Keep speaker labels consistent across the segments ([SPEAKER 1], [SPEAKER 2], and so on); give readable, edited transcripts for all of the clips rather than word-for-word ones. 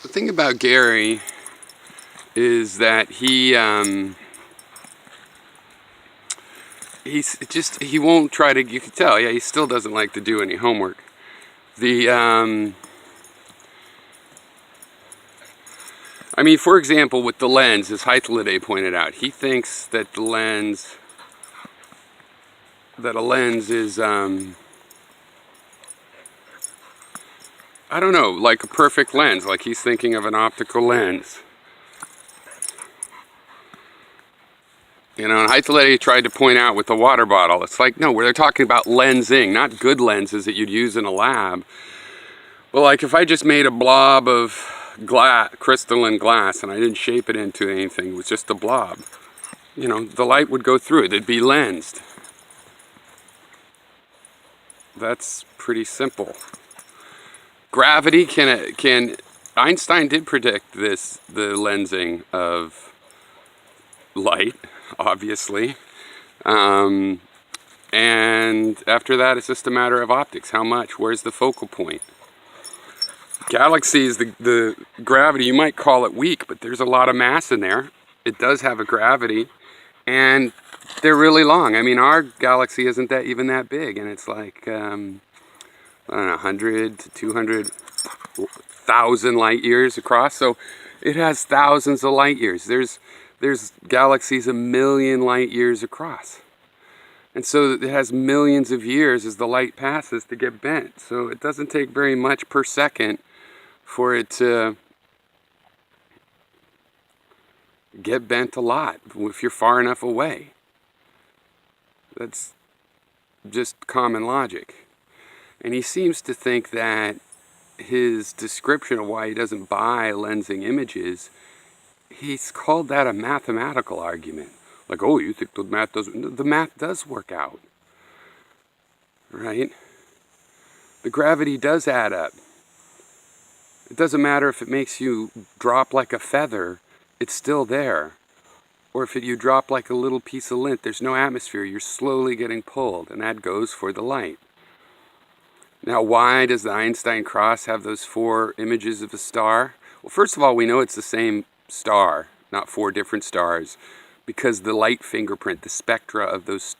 [SPEAKER 1] The thing about Gary is that he won't try to, you can tell, yeah, he still doesn't like to do any homework. I mean, for example, with the lens, as Hythloday pointed out, he thinks that a lens is, I don't know, like a perfect lens, like he's thinking of an optical lens. You know, and Hythloday tried to point out with the water bottle, it's like, no, they're talking about lensing, not good lenses that you'd use in a lab. Well, like if I just made a blob of crystalline glass and I didn't shape it into anything, it was just a blob, you know, the light would go through it, it'd be lensed. That's pretty simple. Gravity Einstein did predict the lensing of light, obviously. And after that, it's just a matter of optics. How much? Where's the focal point? Galaxies, the gravity, you might call it weak, but there's a lot of mass in there. It does have a gravity, and they're really long. I mean, our galaxy isn't even that big, and it's like, I don't know, 100 to 200,000 light years across. So it has thousands of light years. There's galaxies 1,000,000 light years across. And so it has millions of years as the light passes to get bent. So it doesn't take very much per second for it to get bent a lot if you're far enough away. That's just common logic. And he seems to think that his description of why he doesn't buy lensing images, he's called that a mathematical argument. Like, oh, you think the math doesn't? The math does work out, right? The gravity does add up. It doesn't matter if it makes you drop like a feather, it's still there. Or if you drop like a little piece of lint, there's no atmosphere, you're slowly getting pulled, and that goes for the light. Now, why does the Einstein cross have those 4 images of a star? Well, first of all, we know it's the same star, not 4 different stars, because the light fingerprint, the spectra of those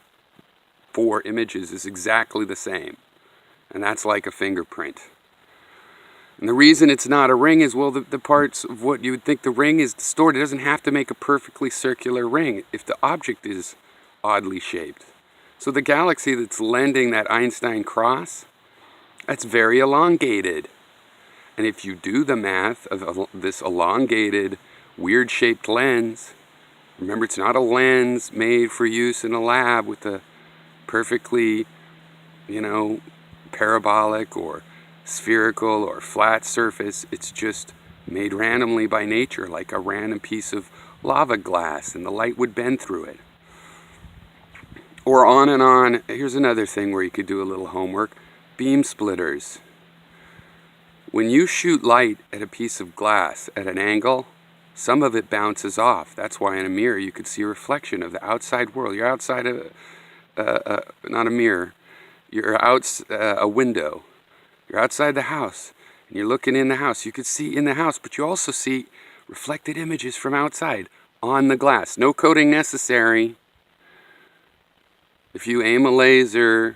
[SPEAKER 1] 4 images is exactly the same. And that's like a fingerprint. And the reason it's not a ring is, well, the parts of what you would think the ring is distorted. It doesn't have to make a perfectly circular ring if the object is oddly shaped. So the galaxy that's lending that Einstein cross, that's very elongated. And if you do the math of this elongated, weird-shaped lens, remember, it's not a lens made for use in a lab with a perfectly, you know, parabolic or spherical or flat surface. It's just made randomly by nature, like a random piece of lava glass, and the light would bend through it. Or on and on. Here's another thing where you could do a little homework. Beam splitters. When you shoot light at a piece of glass at an angle, some of it bounces off. That's why in a mirror you could see a reflection of the outside world. You're outside not a mirror, you're a window. You're outside the house, and you're looking in the house. You could see in the house, but you also see reflected images from outside on the glass. No coating necessary. If you aim a laser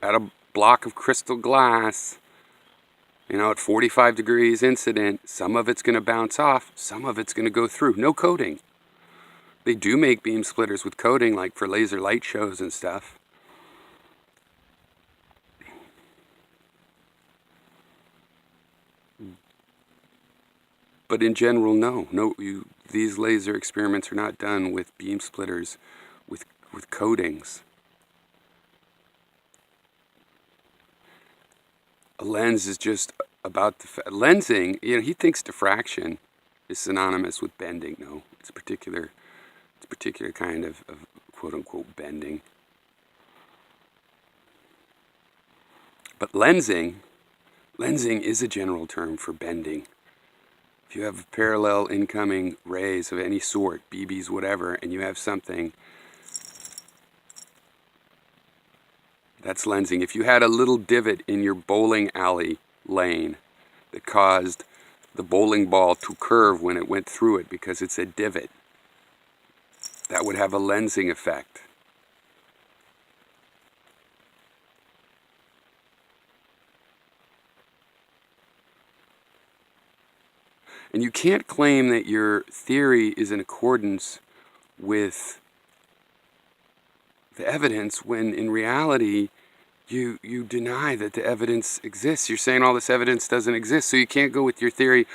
[SPEAKER 1] at a block of crystal glass, you know, at 45 degrees incident, some of it's going to bounce off, some of it's going to go through. No coating. They do make beam splitters with coating, like for laser light shows and stuff. But in general, no. These laser experiments are not done with beam splitters, with coatings. A lens is just about lensing. You know, he thinks diffraction is synonymous with bending. No, it's a particular kind of quote-unquote bending. But lensing is a general term for bending. If you have parallel incoming rays of any sort, BBs, whatever, and you have something, that's lensing. If you had a little divot in your bowling alley lane that caused the bowling ball to curve when it went through it because it's a divot. That would have a lensing effect. And you can't claim that your theory is in accordance with the evidence when in reality you deny that the evidence exists. You're saying all this evidence doesn't exist, so you can't go with your theory,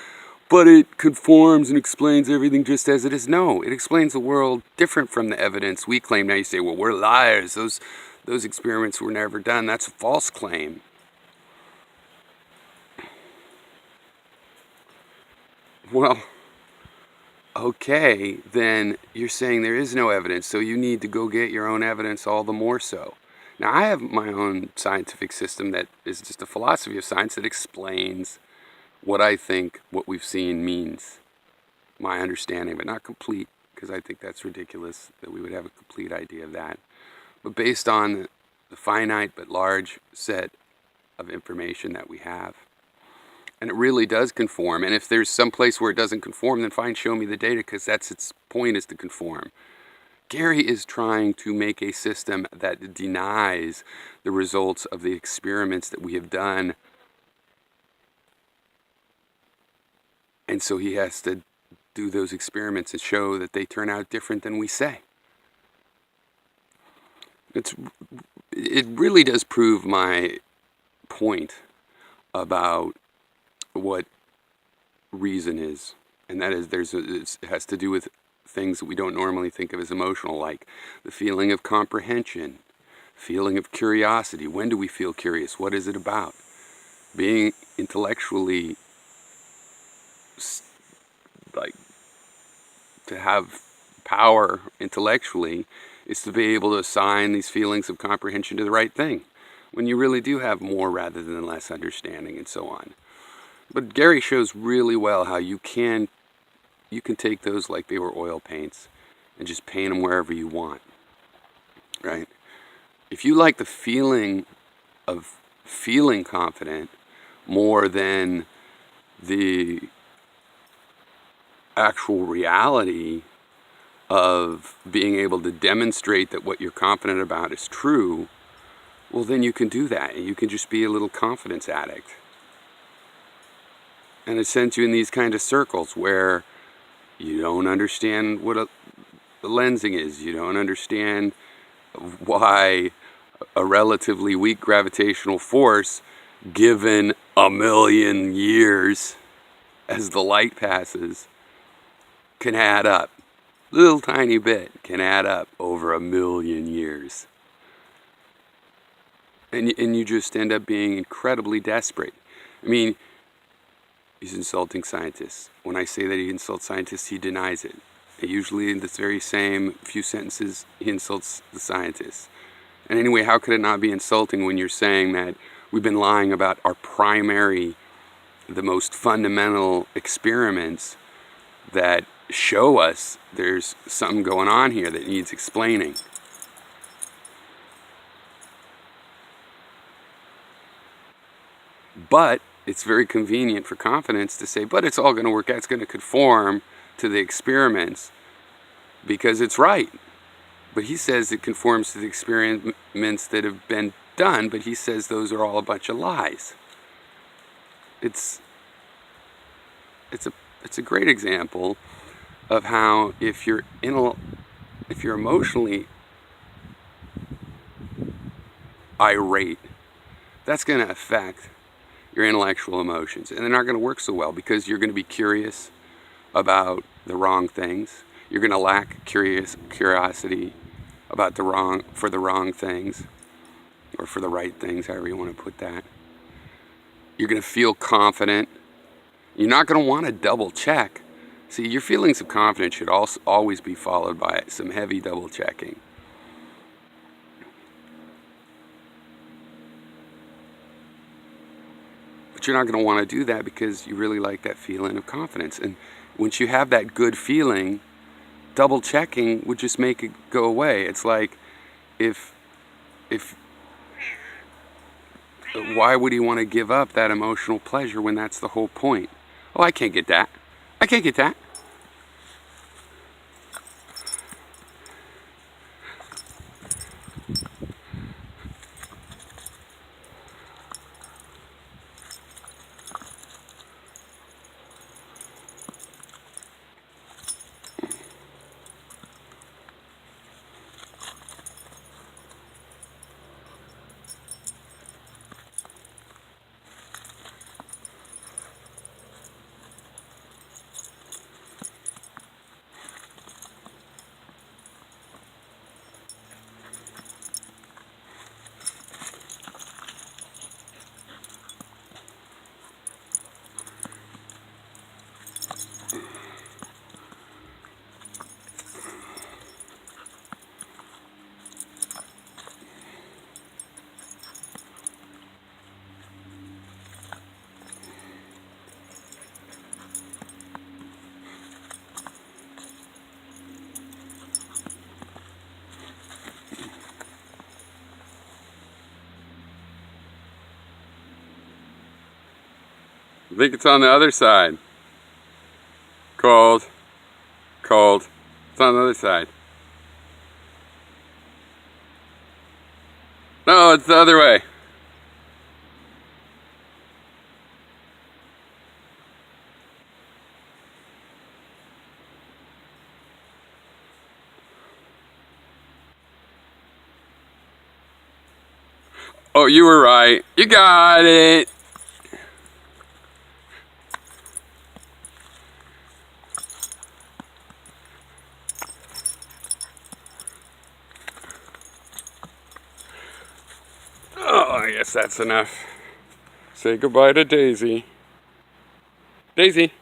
[SPEAKER 1] but it conforms and explains everything just as it is. No, it explains the world different from the evidence we claim. Now you say, well, we're liars. Those experiments were never done. That's a false claim. Well, okay, then you're saying there is no evidence, so you need to go get your own evidence all the more so. Now, I have my own scientific system that is just a philosophy of science that explains what I think what we've seen means. My understanding, but not complete, because I think that's ridiculous that we would have a complete idea of that. But based on the finite but large set of information that we have. And it really does conform. And if there's some place where it doesn't conform, then fine, show me the data, because that's its point, is to conform. Gary is trying to make a system that denies the results of the experiments that we have done. And so he has to do those experiments and show that they turn out different than we say. It really does prove my point about what reason is, and that is it has to do with things that we don't normally think of as emotional, like the feeling of comprehension, feeling of curiosity. When do we feel curious? What is it about? Being intellectually, like, to have power intellectually is to be able to assign these feelings of comprehension to the right thing, when you really do have more rather than less understanding, and so on. But Gary shows really well how you can take those like they were oil paints and just paint them wherever you want, right? If you like the feeling of feeling confident more than the actual reality of being able to demonstrate that what you're confident about is true, well, then you can do that, and you can just be a little confidence addict. And it sends you in these kind of circles where you don't understand what the lensing is. You don't understand why a relatively weak gravitational force, given 1,000,000 years as the light passes, can add up. Little tiny bit can add up over 1,000,000 years. And you just end up being incredibly desperate. I mean, he's insulting scientists. When I say that he insults scientists, he denies it. And usually in this very same few sentences, he insults the scientists. And anyway, how could it not be insulting when you're saying that we've been lying about our primary, the most fundamental experiments that show us there's something going on here that needs explaining? But it's very convenient for confidence to say, but it's all going to work out. It's going to conform to the experiments because it's right. But he says it conforms to the experiments that have been done, but he says those are all a bunch of lies. It's a great example of how if you're emotionally irate, that's going to affect your intellectual emotions, and they're not going to work so well because you're going to be curious about the wrong things. You're going to lack curiosity about the wrong things, or for the right things, however you want to put that. You're going to feel confident. You're not going to want to double check. See, your feelings of confidence should also always be followed by some heavy double checking. But you're not going to want to do that because you really like that feeling of confidence. And once you have that good feeling, double checking would just make it go away. It's like if why would he want to give up that emotional pleasure when that's the whole point? Oh, I can't get that. I can't get that. I think it's on the other side. Cold. Cold. It's on the other side. No, it's the other way. Oh, you were right. You got it. Oh, I guess that's enough. Say goodbye to Daisy. Daisy.